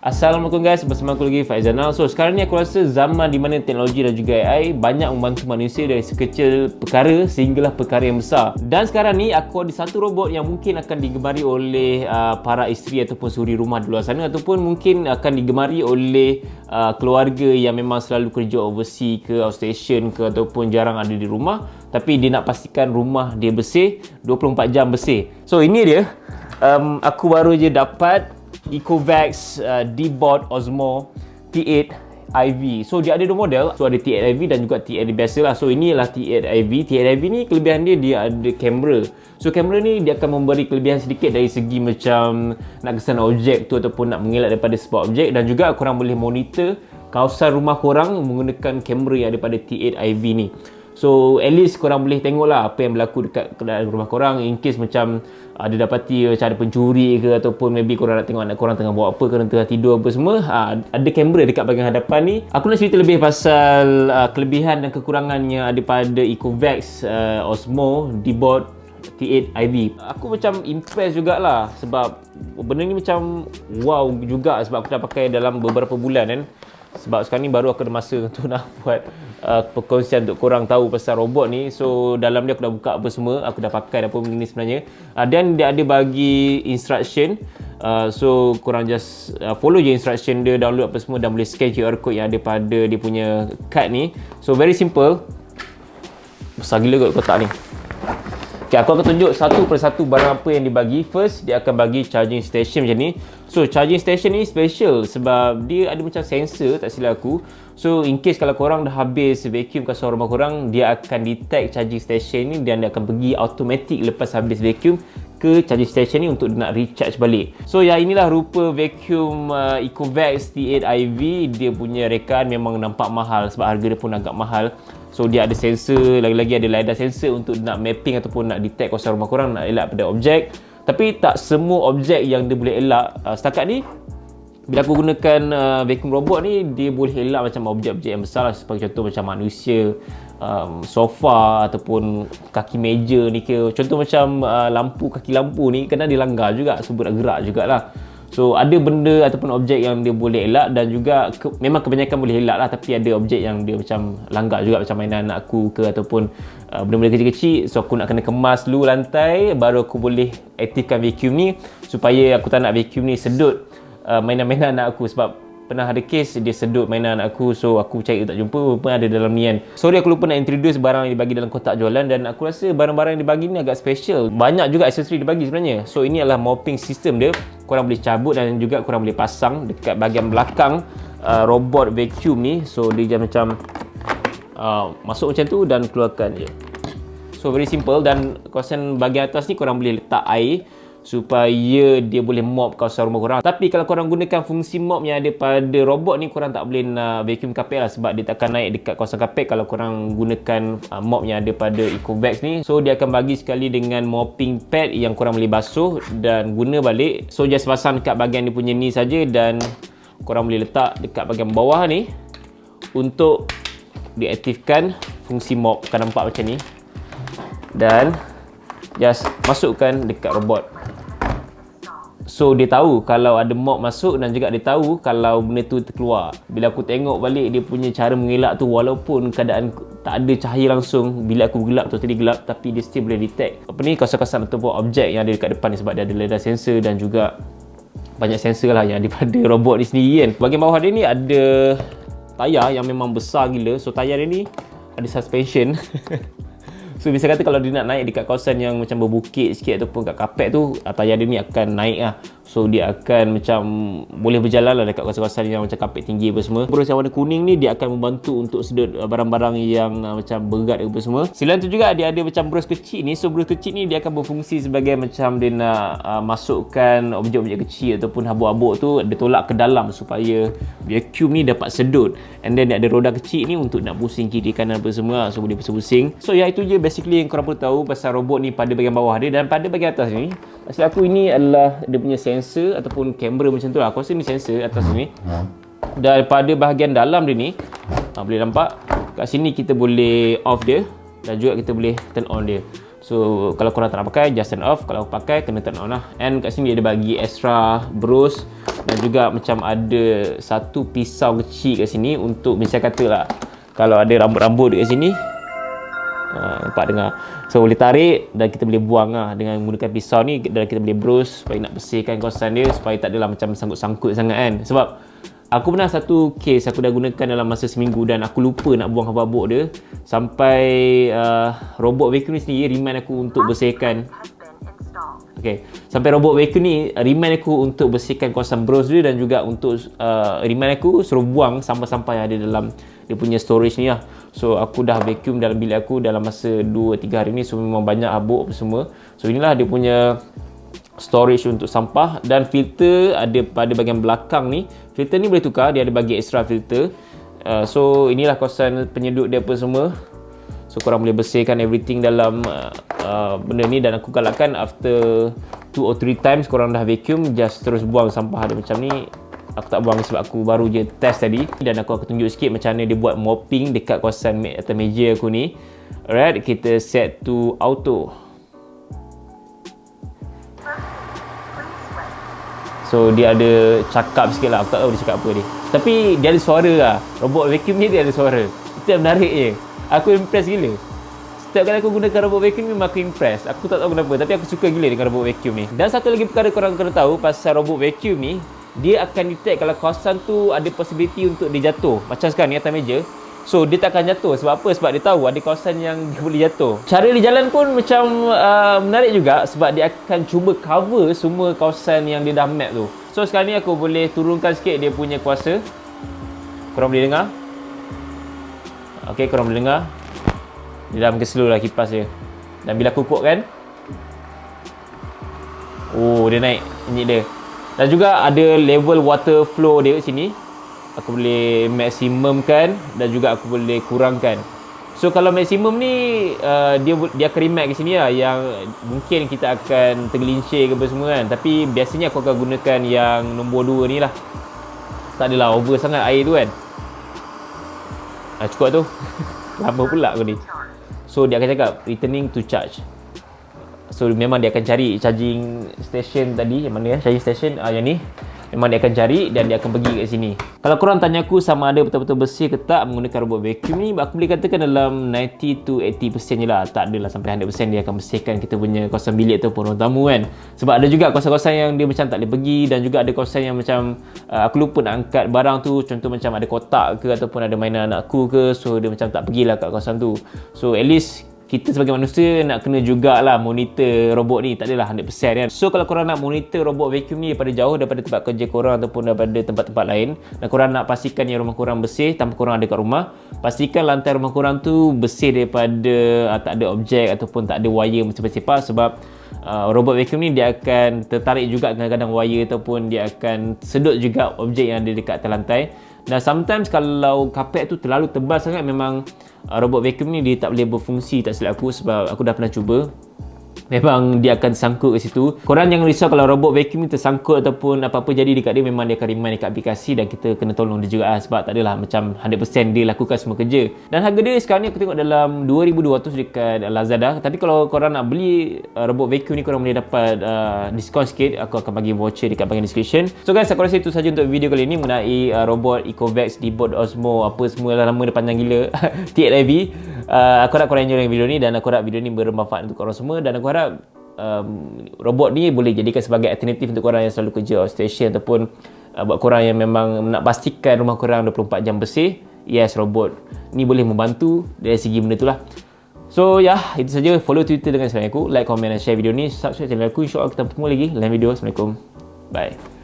Assalamualaikum guys, bersama aku lagi Faizanal. So sekarang ni aku rasa zaman di mana teknologi dan juga AI banyak membantu manusia dari sekecil perkara sehinggalah perkara yang besar. Dan sekarang ni aku ada satu robot yang mungkin akan digemari oleh para isteri ataupun suri rumah di luar sana, ataupun mungkin akan digemari oleh keluarga yang memang selalu kerja overseas ke, outstation ke, ataupun jarang ada di rumah, tapi dia nak pastikan rumah dia bersih, 24 jam bersih. So ini dia, aku baru je dapat Ecovacs D-Bot Osmo T8 IV. So dia ada dua model. So ada T8 IV dan juga T8 biasa lah. So inilah T8 IV. T8 IV ni kelebihan dia ada kamera. So kamera ni dia akan memberi kelebihan sedikit dari segi macam nak kesan objek tu ataupun nak mengelak daripada sebuah objek, dan juga korang boleh monitor kawasan rumah korang menggunakan kamera yang ada pada T8 IV ni. So at least korang boleh tengok lah apa yang berlaku dekat rumah korang, in case macam ada dapati macam ada pencuri ke, ataupun maybe korang nak tengok anak korang tengah buat apa, korang tengah tidur apa semua, ada kamera dekat bahagian hadapan ni. Aku nak cerita lebih pasal kelebihan dan kekurangannya daripada Ecovacs Osmo D-Bot T8 IV. Aku macam impress jugalah sebab benda ni macam wow juga, sebab aku dah pakai dalam beberapa bulan kan. Sebab sekarang ni baru aku ada masa untuk nak buat perkongsian untuk korang tahu pasal robot ni. So dalam dia aku dah buka apa semua, aku dah pakai apa benda ni sebenarnya. Dan dia ada bagi instruction, so korang just follow je instruction dia, download apa semua, dan boleh scan QR code yang ada pada dia punya card ni. So very simple. Besar gila kot kotak ni. Okay, aku akan tunjuk satu persatu barang apa yang dibagi. First, dia akan bagi charging station macam ni. So, charging station ni special sebab dia ada macam sensor, tak silap aku. So, in case kalau korang dah habis vacuum kawasan rumah korang, dia akan detect charging station ni dan dia akan pergi automatic lepas habis vacuum ke charging station ni untuk nak recharge balik. So, ya inilah rupa vacuum Ecovacs T8 IV. Dia punya rekaan memang nampak mahal sebab harga dia pun agak mahal. So dia ada sensor, lagi-lagi ada LiDAR sensor untuk nak mapping ataupun nak detect kawasan rumah korang, nak elak pada objek. Tapi tak semua objek yang dia boleh elak. Setakat ni bila aku gunakan vacuum robot ni, dia boleh elak macam objek-objek yang besar lah, seperti contoh macam manusia, sofa ataupun kaki meja ni ke. Contoh macam lampu, kaki lampu ni kadang dia langgar juga, so bergerak jugalah. So ada benda ataupun objek yang dia boleh elak, dan juga memang kebanyakan boleh elak lah, tapi ada objek yang dia macam langgar juga, macam mainan anak aku ke, ataupun benda-benda kecil-kecil. So aku nak kena kemas dulu lantai, baru aku boleh aktifkan vacuum ni, supaya aku tak nak vacuum ni sedut mainan-mainan anak aku. Sebab pernah ada case dia sedut mainan anak aku, so aku cari tak jumpa, pun ada dalam ni kan. Sorry aku lupa nak introduce barang yang dibagi dalam kotak jualan, dan aku rasa barang-barang yang dibagi ni agak special. Banyak juga aksesori dibagi sebenarnya. So ini adalah mopping system dia, korang boleh cabut dan juga korang boleh pasang dekat bahagian belakang robot vacuum ni. So dia macam masuk macam tu dan keluarkan je. So very simple. Dan kawasan bahagian atas ni korang boleh letak air supaya dia boleh mop kawasan rumah korang. Tapi kalau korang gunakan fungsi mop yang ada pada robot ni, korang tak boleh nak vacuum kapet lah, sebab dia takkan naik dekat kawasan kapet kalau korang gunakan mop yang ada pada Ecovacs ni. So dia akan bagi sekali dengan mopping pad yang korang boleh basuh dan guna balik. So just pasang dekat bahagian dia punya ni saja, dan korang boleh letak dekat bahagian bawah ni untuk diaktifkan fungsi mop. Akan nampak macam ni, dan just masukkan dekat robot. So dia tahu kalau ada mop masuk, dan juga dia tahu kalau benda tu terkeluar. Bila aku tengok balik dia punya cara mengelak tu, walaupun keadaan tak ada cahaya langsung, bila aku gelap tu tadi gelap, tapi dia still boleh detect apa ni, kawasan-kawasan ataupun objek yang ada dekat depan ni, sebab dia ada LiDAR sensor dan juga banyak sensor lah yang ada pada robot ni sendiri kan. Bahagian bawah dia ni ada tayar yang memang besar gila. So tayar dia ni ada suspension. So bisa kata kalau dia nak naik dekat kawasan yang macam berbukit sikit ataupun kat kapet tu, tayar dia ni akan naik lah. So dia akan macam boleh berjalan lah dekat kawasan-kawasan yang macam kapet tinggi apa semua. Bros yang warna kuning ni dia akan membantu untuk sedut barang-barang yang macam berat apa semua. Selain tu juga dia ada macam bros kecil ni. So bros kecil ni dia akan berfungsi sebagai macam dia nak masukkan objek-objek kecil ataupun habuk-habuk tu, dia tolak ke dalam supaya vacuum ni dapat sedut. And then dia ada roda kecil ni untuk nak pusing kiri kanan apa semua, so boleh pusing-pusing. So ya itu je basically yang korang perlu tahu pasal robot ni pada bahagian bawah dia. Dan pada bahagian atas ni, maksud aku ini adalah dia punya sensor ataupun kamera macam tu lah. Aku rasa ni sensor atas ni. Dan pada bahagian dalam dia ni, boleh nampak kat sini kita boleh off dia, dan juga kita boleh turn on dia. So So kalau korang tak nak pakai, just turn off. Kalau pakai, kena turn on lah. And kat sini dia ada bagi extra bros, dan juga macam ada satu pisau kecil kat sini untuk misal kata lah kalau ada rambut-rambut dekat sini, nampak dengar. So boleh tarik dan kita boleh buang lah dengan menggunakan pisau ni, dan kita boleh brush supaya nak bersihkan kawasan dia, supaya tak adalah macam sangkut-sangkut sangat kan. Sebab aku pernah satu case aku dah gunakan dalam masa seminggu dan aku lupa nak buang habuk-habuk dia, sampai robot vacuum ni sendiri remind aku untuk bersihkan. Okay, sampai robot vacuum ni remind aku untuk bersihkan kawasan bros dia, dan juga untuk remind aku suruh buang sampah-sampah yang ada dalam dia punya storage ni lah. So aku dah vacuum dalam bilik aku dalam masa 2-3 hari ni, so memang banyak habuk apa semua. So inilah dia punya storage untuk sampah, dan filter ada pada bahagian belakang ni. Filter ni boleh tukar, dia ada bagi extra filter. So inilah kawasan penyedut dia apa semua. So korang boleh bersihkan everything dalam benda ni, dan aku galakkan after 2 or 3 times korang dah vacuum, just terus buang sampah ada macam ni. Aku tak buang sebab aku baru je test tadi, dan aku akan tunjuk sikit macam mana dia buat mopping dekat kawasan atas meja aku ni. Alright, kita set to auto. So dia ada cakap sikit lah, aku tak tahu dia cakap apa ni, tapi dia ada suara lah. Robot vacuum ni dia ada suara, itu yang menarik je. Aku impress gila. Setiap kali aku gunakan robot vacuum ni memang aku impress. Aku tak tahu kenapa, tapi aku suka gila dengan robot vacuum ni. Dan satu lagi perkara korang kena tahu pasal robot vacuum ni, dia akan detect kalau kawasan tu ada possibility untuk dia jatuh. Macam sekarang ni atas meja, so dia tak akan jatuh. Sebab apa? Sebab dia tahu ada kawasan yang dia boleh jatuh. Cara dia jalan pun macam menarik juga, sebab dia akan cuba cover semua kawasan yang dia dah map tu. So sekarang ni aku boleh turunkan sikit dia punya kuasa. Korang boleh dengar? Okay, korang boleh dengar? Dia dah makin slow lah kipas dia. Dan bila aku ukut kan, oh dia naik bunyi dia. Dan juga ada level water flow dia kat sini. Aku boleh maksimumkan dan juga aku boleh kurangkan. So kalau maksimum ni dia akan remark kat sini lah, yang mungkin kita akan tergelincir ke apa semua kan. Tapi biasanya aku akan gunakan yang nombor 2 ni lah. Tak adalah over sangat air tu kan. Cukup tu. Lama pula aku ni. So dia akan cakap returning to charge. So memang dia akan cari charging station tadi. Yang mana ya? Charging station yang ni. Memang dia akan cari dan dia akan pergi kat sini. Kalau korang tanya aku sama ada betul-betul bersih ke tak menggunakan robot vacuum ni, aku boleh katakan dalam 90 to 80% je lah. Tak adalah sampai 100% dia akan bersihkan kita punya kawasan bilik ataupun ruang tamu kan. Sebab ada juga kawasan-kawasan yang dia macam tak boleh pergi, dan juga ada kawasan yang macam aku lupa nak angkat barang tu. Contoh macam ada kotak ke ataupun ada mainan anakku ke, so dia macam tak pergilah kat kawasan tu. So at least kita sebagai manusia nak kena jugalah monitor robot ni, tak adalah 100% kan. So kalau korang nak monitor robot vacuum ni daripada jauh, daripada tempat kerja korang ataupun daripada tempat-tempat lain, dan korang nak pastikan yang rumah korang bersih tanpa korang ada kat rumah, pastikan lantai rumah korang tu bersih daripada tak ada objek ataupun tak ada wire bersepah-sepah. Sebab robot vacuum ni dia akan tertarik juga kadang-kadang wire, ataupun dia akan sedut juga objek yang ada dekat atas lantai. Dan sometimes kalau kapet tu terlalu tebal sangat, memang robot vacuum ni dia tak boleh berfungsi, tak silap aku, sebab aku dah pernah cuba. Memang dia akan sangkut ke situ. Korang jangan risau kalau robot vacuum ni tersangkut ataupun apa-apa jadi dekat dia, memang dia akan remind dekat aplikasi dan kita kena tolong dia juga sebab tak adalah macam 100% dia lakukan semua kerja. Dan harga dia sekarang ni aku tengok dalam 2,200 dekat Lazada. Tapi kalau korang nak beli robot vacuum ni, korang boleh dapat diskaun sikit. Aku akan bagi voucher dekat bahagian description. So guys, aku rasa itu saja untuk video kali ni mengenai robot Ecovacs Dbot Osmo apa semua lah, nama dia panjang gila. TLIV. Aku harap korang enjoy dengan video ni, dan aku harap video ni bermanfaat untuk korang semua, dan aku harap robot ni boleh jadikan sebagai alternatif untuk korang yang selalu kerja outstation, ataupun buat korang yang memang nak pastikan rumah korang 24 jam bersih. Yes, robot ni boleh membantu dari segi benda tu lah. So itu saja. Follow Twitter dengan Instagram aku, like, komen dan share video ni, subscribe channel aku. InsyaAllah kita bertemu lagi dalam video. Assalamualaikum. Bye.